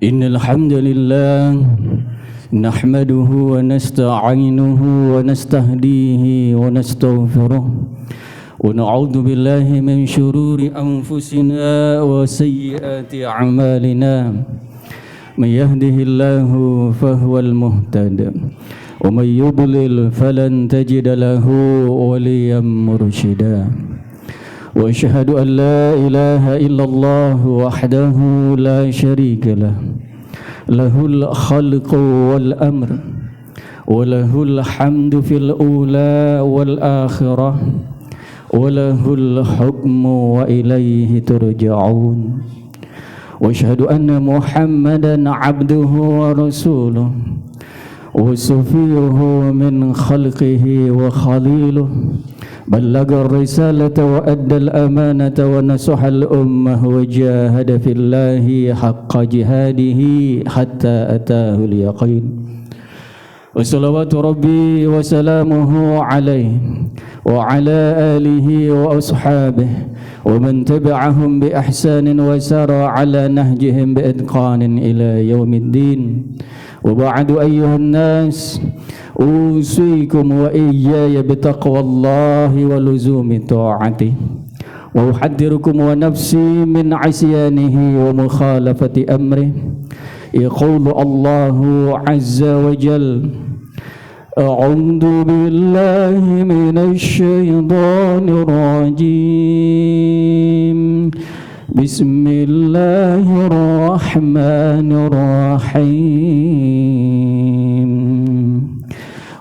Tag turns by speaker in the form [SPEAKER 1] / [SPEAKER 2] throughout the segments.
[SPEAKER 1] إن الحمد لله نحمده ونستعينه ونستهديه ونستغفره ونعوذ بالله من شرور أنفسنا وسيئات أعمالنا من يهده الله فهو المهتد ومن يضلل فلن تجد له وليا مرشدا وأشهد أن لا إله إلا الله وحده لا شريك له له الخلق والأمر وله الحمد في الأولى والآخرة وله الحكم وإليه ترجعون وأشهد أن محمدا عبده ورسوله وصفيه من خلقه وخليله بلغ الرسالة وأدى الأمانة ونصح الأمة وجاهد في الله حق جهاده حتى أتاه اليقين وصلوات ربي وسلامه عليه وعلى آله وأصحابه ومن تبعهم بإحسان وسار على نهجهم بإتقان إلى يوم الدين وبعد أيها الناس أوصيكم وإياي بتقوى الله ولزوم طاعته وأحذركم ونفسي من عصيانه ومخالفة أمره يقول الله عز وجل أعوذ بالله من الشيطان الرجيم بسم الله الرحمن الرحيم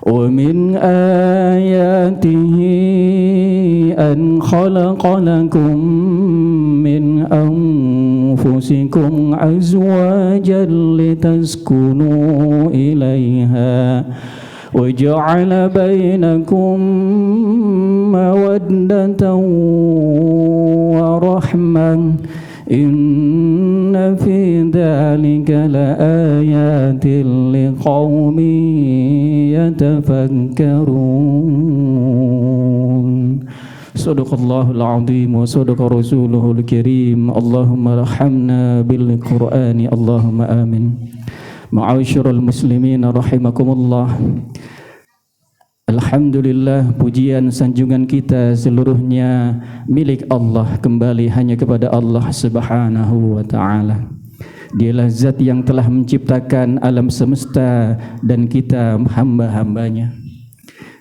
[SPEAKER 1] ومن آياته أن خلق لكم من أنفسكم أزواجا لتسكنوا إليها وجعل بينكم مودة ورحمة إن في ذلك لآيات لقوم يتفكرون صدق الله العظيم وصدق رسوله الكريم اللهم ارحمنا بالقرآن اللهم آمين. Ma'asyiral muslimin rahimakumullah. Alhamdulillah, pujian sanjungan kita seluruhnya milik Allah, kembali hanya kepada Allah Subhanahu wa taala. Dialah zat yang telah menciptakan alam semesta dan kita hamba-hambanya.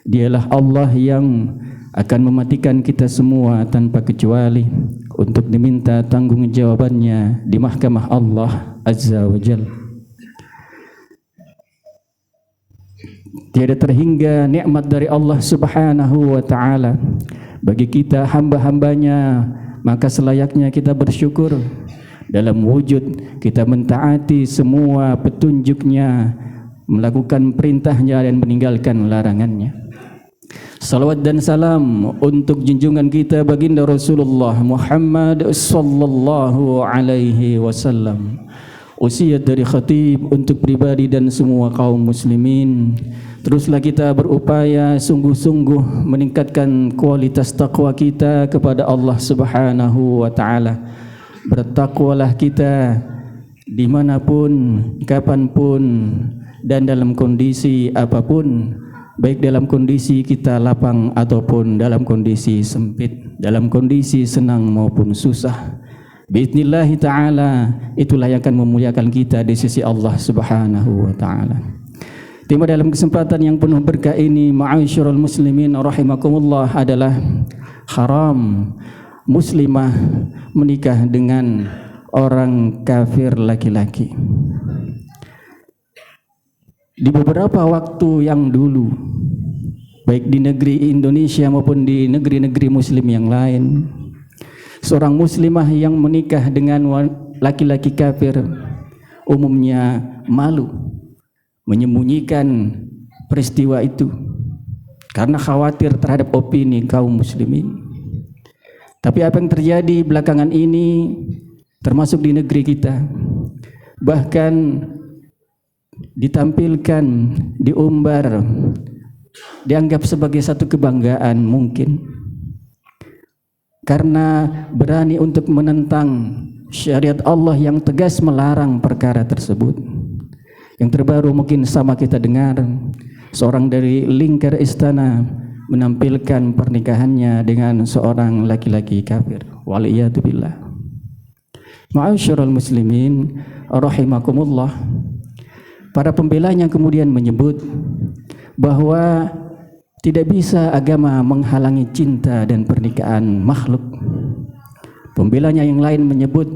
[SPEAKER 1] Dialah Allah yang akan mematikan kita semua tanpa kecuali untuk diminta tanggungjawabnya di mahkamah Allah Azza wa Jalla. Tiada terhingga nikmat dari Allah Subhanahu wa taala bagi kita hamba-hambanya, maka selayaknya kita bersyukur dalam wujud kita mentaati semua petunjuknya, melakukan perintahnya dan meninggalkan larangannya. Salawat dan salam untuk junjungan kita baginda Rasulullah Muhammad sallallahu alaihi wasallam. Wasiat dari khatib untuk pribadi dan semua kaum muslimin, teruslah kita berupaya sungguh-sungguh meningkatkan kualitas takwa kita kepada Allah Subhanahu wa taala. Bertakwalah kita dimanapun, kapanpun, dan dalam kondisi apapun, baik dalam kondisi kita lapang ataupun dalam kondisi sempit, dalam kondisi senang maupun susah. Bi'idnillahi ta'ala, itulah yang akan memuliakan kita di sisi Allah Subhanahu wa ta'ala. Tema dalam kesempatan yang penuh berkah ini, ma'asyiral muslimin rahimakumullah, adalah haram muslimah menikah dengan orang kafir laki-laki. Di beberapa waktu yang dulu, baik di negeri Indonesia maupun di negeri-negeri muslim yang lain, seorang muslimah yang menikah dengan laki-laki kafir umumnya malu menyembunyikan peristiwa itu karena khawatir terhadap opini kaum muslimin. Tapi apa yang terjadi belakangan ini, termasuk di negeri kita, bahkan ditampilkan, diumbar, dianggap sebagai satu kebanggaan mungkin, karena berani untuk menentang syariat Allah yang tegas melarang perkara tersebut. Yang terbaru mungkin sama kita dengar, seorang dari lingkar istana menampilkan pernikahannya dengan seorang laki-laki kafir. Waliyadzubillah. Ma'asyiral muslimin rahimakumullah. Para pembelanya kemudian menyebut bahwa tidak bisa agama menghalangi cinta dan pernikahan makhluk. Pembelanya yang lain menyebut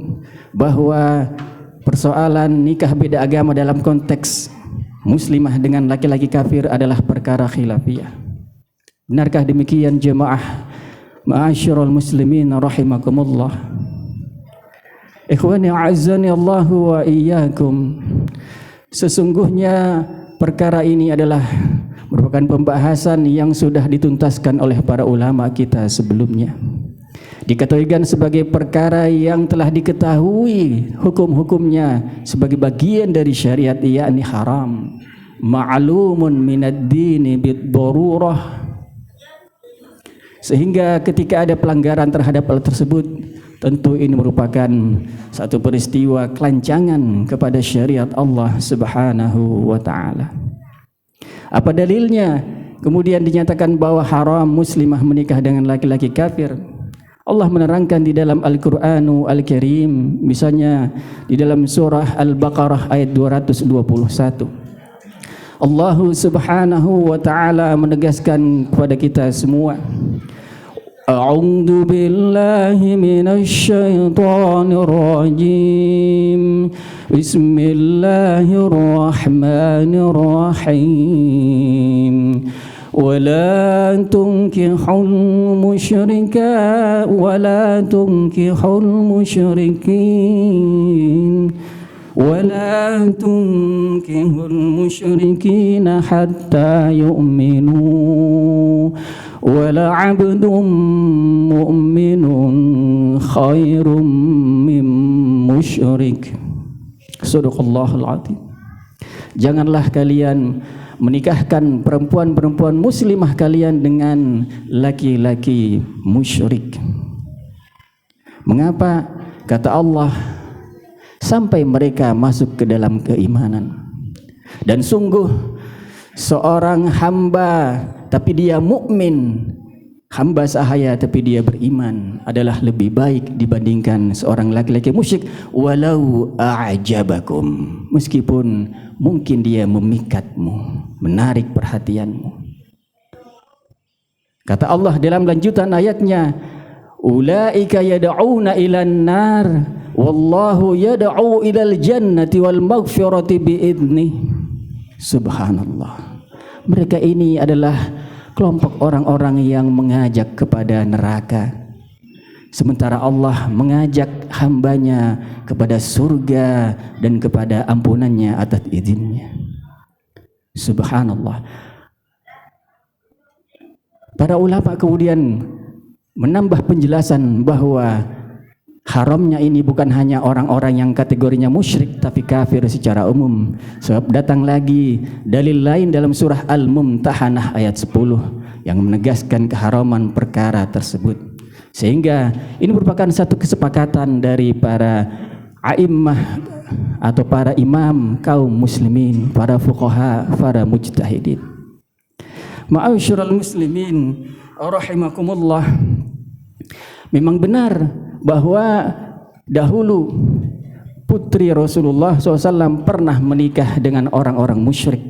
[SPEAKER 1] bahwa persoalan nikah beda agama dalam konteks muslimah dengan laki-laki kafir adalah perkara khilafiyah. Benarkah demikian jemaah ma'asyiral muslimin rahimakumullah? Ikhwani a'azzani Allahu wa iyyakum. Sesungguhnya perkara ini adalah merupakan pembahasan yang sudah dituntaskan oleh para ulama kita sebelumnya. Dikategorikan sebagai perkara yang telah diketahui hukum-hukumnya sebagai bagian dari syariat, yakni haram. Ma'lumun minad dini bid-darurah. Sehingga ketika ada pelanggaran terhadap hal tersebut, tentu ini merupakan satu peristiwa kelancangan kepada syariat Allah Subhanahu wa ta'ala. Apa dalilnya? Kemudian dinyatakan bahwa haram muslimah menikah dengan laki-laki kafir. Allah menerangkan di dalam Al-Qur'anu Al-Karim, misalnya di dalam surah Al-Baqarah ayat 221. Allah Subhanahu wa ta'ala menegaskan kepada kita semua, A'udzu billahi minasy syaithanir rajim. Bismillahirrahmanirrahim. ولا تنكحوا المشركين حتى يؤمنوا ولعبد مؤمن خير من مشرك. Sadaqallahul Azim. Janganlah kalian menikahkan perempuan-perempuan muslimah kalian dengan laki-laki musyrik. Mengapa? Kata Allah, sampai mereka masuk ke dalam keimanan. Dan sungguh seorang hamba tapi dia mukmin, hamba sahaya tapi dia beriman, adalah lebih baik dibandingkan seorang laki-laki musyrik, walau a'jabakum, meskipun mungkin dia memikatmu, menarik perhatianmu. Kata Allah dalam lanjutan ayatnya, ulaika yad'una ilan nar wallahu yad'u ilal jannati wal maghfirati biidnih. Subhanallah. Mereka ini adalah kelompok orang-orang yang mengajak kepada neraka, sementara Allah mengajak hambanya kepada surga dan kepada ampunannya atas izinnya. Subhanallah. Para ulama kemudian menambah penjelasan bahwa haramnya ini bukan hanya orang-orang yang kategorinya musyrik tapi kafir secara umum. Sebab datang lagi dalil lain dalam surah Al-Mumtahanah ayat 10 yang menegaskan keharaman perkara tersebut. Sehingga ini merupakan satu kesepakatan dari para a'immah atau para imam kaum muslimin, para fuqaha, para mujtahidin. Ma'asyiral muslimin rahimakumullah. Memang benar bahwa dahulu putri Rasulullah SAW pernah menikah dengan orang-orang musyrik.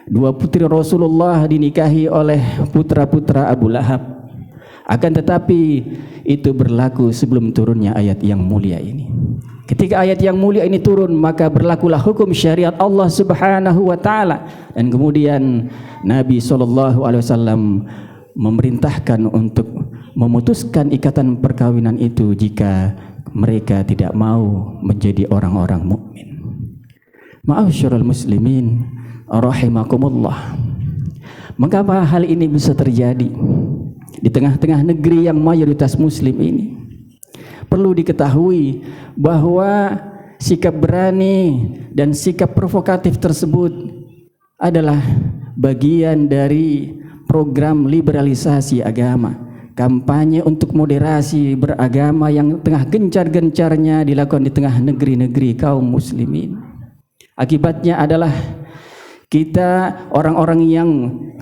[SPEAKER 1] Dua putri Rasulullah dinikahi oleh putra-putra Abu Lahab. Akan tetapi itu berlaku sebelum turunnya ayat yang mulia ini. Ketika ayat yang mulia ini turun, maka berlakulah hukum syariat Allah Subhanahu wa ta'ala. Dan kemudian Nabi SAW memerintahkan untuk memutuskan ikatan perkawinan itu jika mereka tidak mau menjadi orang-orang mukmin. Ma'asyiral muslimin rahimakumullah. Mengapa hal ini bisa terjadi di tengah-tengah negeri yang mayoritas muslim ini? Perlu diketahui bahwa sikap berani dan sikap provokatif tersebut adalah bagian dari program liberalisasi agama. kampanye untuk moderasi beragama yang tengah gencar-gencarnya dilakukan di tengah negeri-negeri kaum muslimin. Akibatnya adalah kita orang-orang yang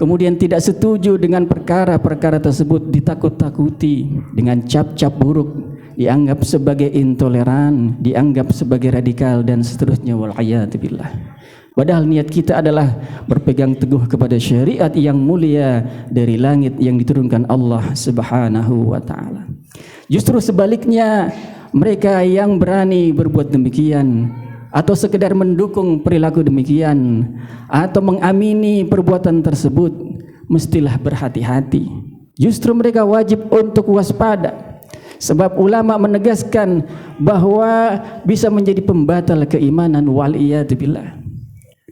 [SPEAKER 1] kemudian tidak setuju dengan perkara-perkara tersebut ditakut-takuti dengan cap-cap buruk, dianggap sebagai intoleran, dianggap sebagai radikal dan seterusnya, wal'iyadzubillah. Padahal niat kita adalah berpegang teguh kepada syariat yang mulia dari langit yang diturunkan Allah Subhanahu wa taala. Justru sebaliknya, mereka yang berani berbuat demikian atau sekedar mendukung perilaku demikian atau mengamini perbuatan tersebut, mestilah berhati-hati. Justru mereka wajib untuk waspada. Sebab ulama menegaskan bahwa bisa menjadi pembatal keimanan, wal'iyadzubillah.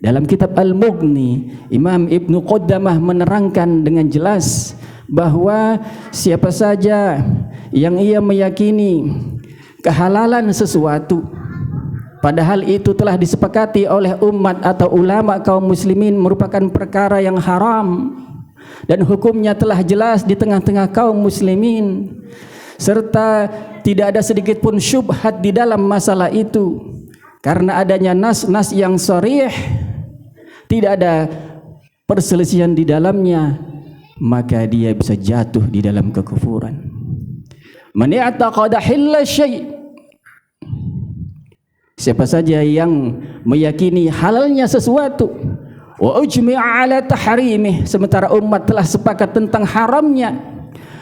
[SPEAKER 1] Dalam kitab Al-Mughni, Imam Ibnu Qudamah menerangkan dengan jelas bahwa siapa saja yang ia meyakini kehalalan sesuatu, padahal itu telah disepakati oleh umat atau ulama kaum muslimin merupakan perkara yang haram dan hukumnya telah jelas di tengah-tengah kaum muslimin, serta tidak ada sedikit pun syubhat di dalam masalah itu karena adanya nas-nas yang sharih, tidak ada perselisihan di dalamnya, maka dia bisa jatuh di dalam kekufuran. Man i'taqada hilla syai', siapa saja yang meyakini halalnya sesuatu, wa ujmi'a ala tahrimih, sementara umat telah sepakat tentang haramnya,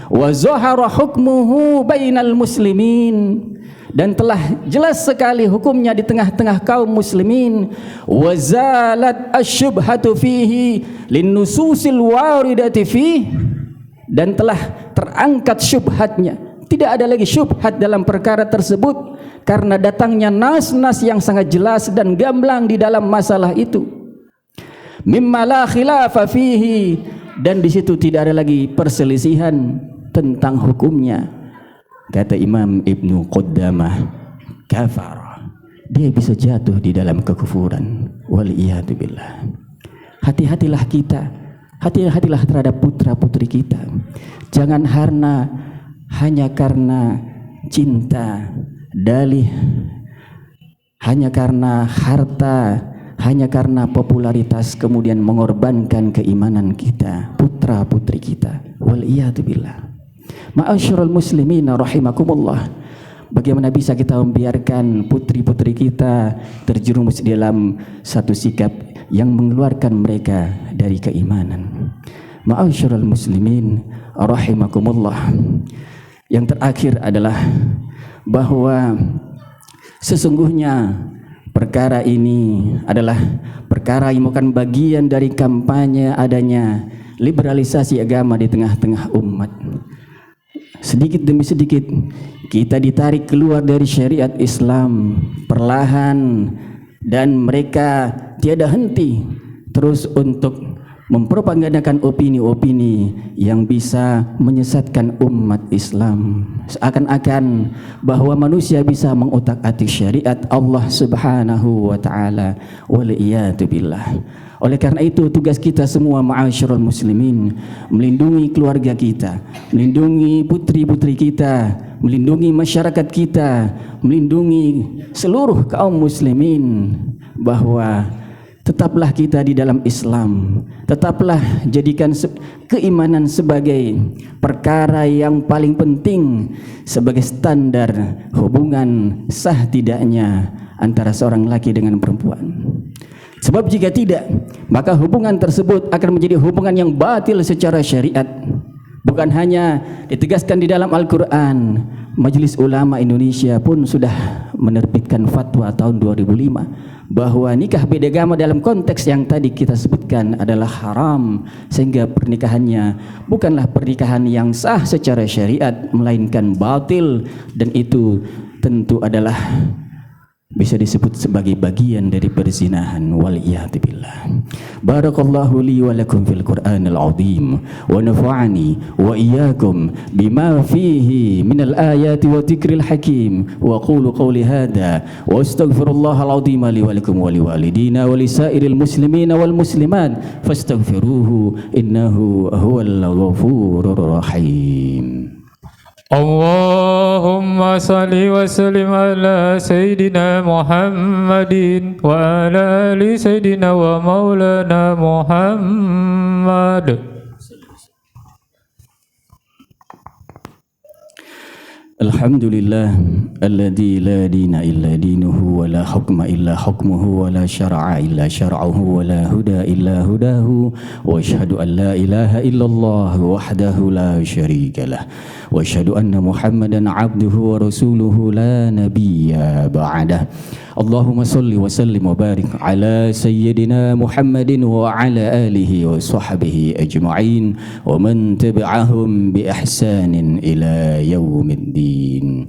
[SPEAKER 1] wa zahara hukmuhu bainal muslimin, dan telah jelas sekali hukumnya di tengah-tengah kaum muslimin, wa zalat asyubhatu fihi linnususil waridati fihi, dan telah terangkat syubhatnya, tidak ada lagi syubhat dalam perkara tersebut karena datangnya nas-nas yang sangat jelas dan gamblang di dalam masalah itu, mimma la khilafa fihi, dan di situ tidak ada lagi perselisihan tentang hukumnya. Kata Imam Ibnu Qudamah, kafar, dia bisa jatuh di dalam kekufuran, wal'iyadzubillah. Hati-hatilah kita, hati-hatilah terhadap putra-putri kita. Jangan hanya karena cinta, dalih, hanya karena harta, hanya karena popularitas kemudian mengorbankan keimanan kita, putra-putri kita, wal'iyadzubillah. Ma'asyiral muslimin rahimakumullah, bagaimana bisa kita membiarkan putri-putri kita terjerumus dalam satu sikap yang mengeluarkan mereka dari keimanan? Ma'asyiral muslimin rahimakumullah, yang terakhir adalah bahwa sesungguhnya perkara ini adalah perkara yang bukan bagian dari kampanye adanya liberalisasi agama di tengah-tengah umat. Sedikit demi sedikit kita ditarik keluar dari syariat Islam perlahan, dan mereka tiada henti terus untuk mempropagandakan opini-opini yang bisa menyesatkan umat Islam, seakan-akan bahwa manusia bisa mengutak-atik syariat Allah Subhanahu wa taala, wal'iyadzubillah. Oleh karena itu tugas kita semua ma'asyiral muslimin melindungi keluarga kita, melindungi putri-putri kita, melindungi masyarakat kita, melindungi seluruh kaum muslimin, bahwa tetaplah kita di dalam Islam, tetaplah jadikan keimanan sebagai perkara yang paling penting, sebagai standar hubungan sah tidaknya antara seorang laki dengan perempuan. Sebab jika tidak, maka hubungan tersebut akan menjadi hubungan yang batil secara syariat. Bukan hanya ditegaskan di dalam Al-Quran, Majelis Ulama Indonesia pun sudah menerbitkan fatwa tahun 2005 bahwa nikah beda agama dalam konteks yang tadi kita sebutkan adalah haram, sehingga pernikahannya bukanlah pernikahan yang sah secara syariat, melainkan batil, dan itu tentu adalah bisa disebut sebagai bagian dari perzinahan, waliyadzubillah. Barakallahu li wa lakum fil Qur'anil azim wa nafa'ani wa iyyakum bima fihi minal ayati wa dzikril hakim wa qulu qawli hadza wa astaghfirullahal azim li wa lakum wa liwalidina wa lisairil muslimina wal muslimat fastaghfiruhu innahu huwal ghafurur rahim.
[SPEAKER 2] Allahumma salli wa sallim ala Sayyidina Muhammadin wa ala ali Sayyidina wa maulana Muhammad.
[SPEAKER 1] Alhamdulillah alladzi la dina illa dinuhu wa la hukma illa hukmuhu wa la syara'a illa syara'uhu wa la huda illa hudahu wa asyhadu an la ilaha illallah wahdahu la syarika lah wa asyhadu anna Muhammadan abduhu wa rasuluhu la nabiyya ba'dah. Allahumma salli wa sallim wa barik ala sayyidina Muhammadin wa ala alihi wa sahbihi ajma'in wa man tabi'ahum bi ihsanin ila yaumiddin.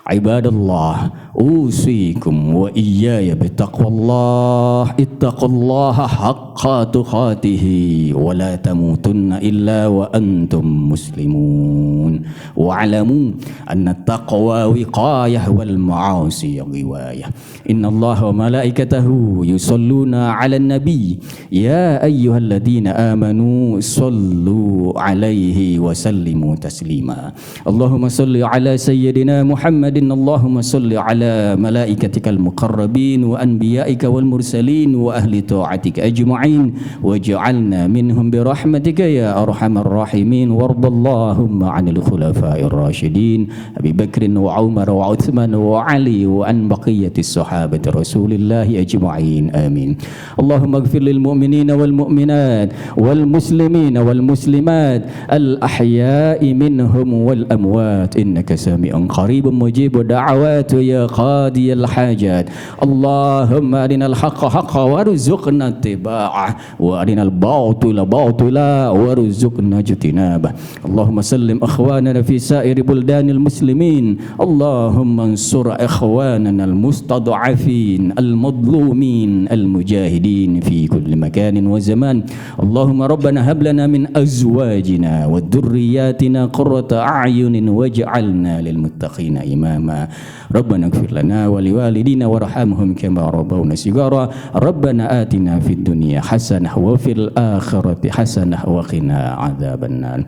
[SPEAKER 1] Ibadallah, usikum wa iyaya bitaqwallah, ittaqullaha haqqa tuqatihi wa la tamutunna illa wa antum muslimun wa alamu anna taqwa wiqayah wal ma'asi riwayah. Inna Allah wa malaikatahu yusalluna ala nabi ya ayyuhalladzina amanu sallu alaihi wa sallimu taslima. Allahumma salli ala sayyidina Muhammad Allahumma salli ala malaikatikal muqarrabin wa anbiya'ika wal mursalin wa ahli ta'atika ajma'in waj'alna minhum birahmatika ya arhamar rahimin wardallahumma 'anil khulafa'ir rasyidin Abi Bakrin wa Umar wa Utsman wa Ali wa an baqiyatis sahabati Rasulillah ajma'in amin. Allahumma ighfir lil mu'minina wal mu'minat wal muslimina wal muslimat al ahya'i minhum wal amwat innaka sami'un qaribun mujib ودعوات يا قاضي الحاجات. اللهم أرنا الحق حقا وارزقنا اتباعه وأرنا الباطل باطلا وارزقنا اجتنابه. اللهم سلم أخواننا في سائر بلدان المسلمين. اللهم انصر إخواننا المستضعفين المظلومين المجاهدين في كل مكان وزمان. اللهم ربنا هب لنا من أزواجنا وذرياتنا قرة أعين واجعلنا للمتقين إماما. ربنا اغفر لنا ولوالدينا وارحمهم كما ربونا صغارا. ربنا آتنا في الدنيا حسنة وفي الآخرة حسنة وقنا عذاب النار.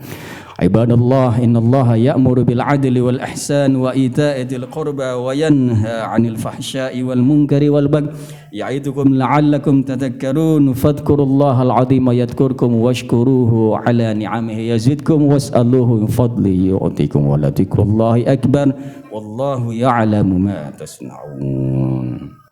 [SPEAKER 1] عباد الله إن الله يأمر بالعدل والإحسان وإيتاء ذي القربى وينهى عن الفحشاء والمنكر والبغي يعظكم لعلكم تذكرون فاذكروا الله العظيم يذكركم واشكروه على نعمه يزدكم واسألوه من فضله يعطيكم ولذكر الله أكبر والله يعلم ما تصنعون.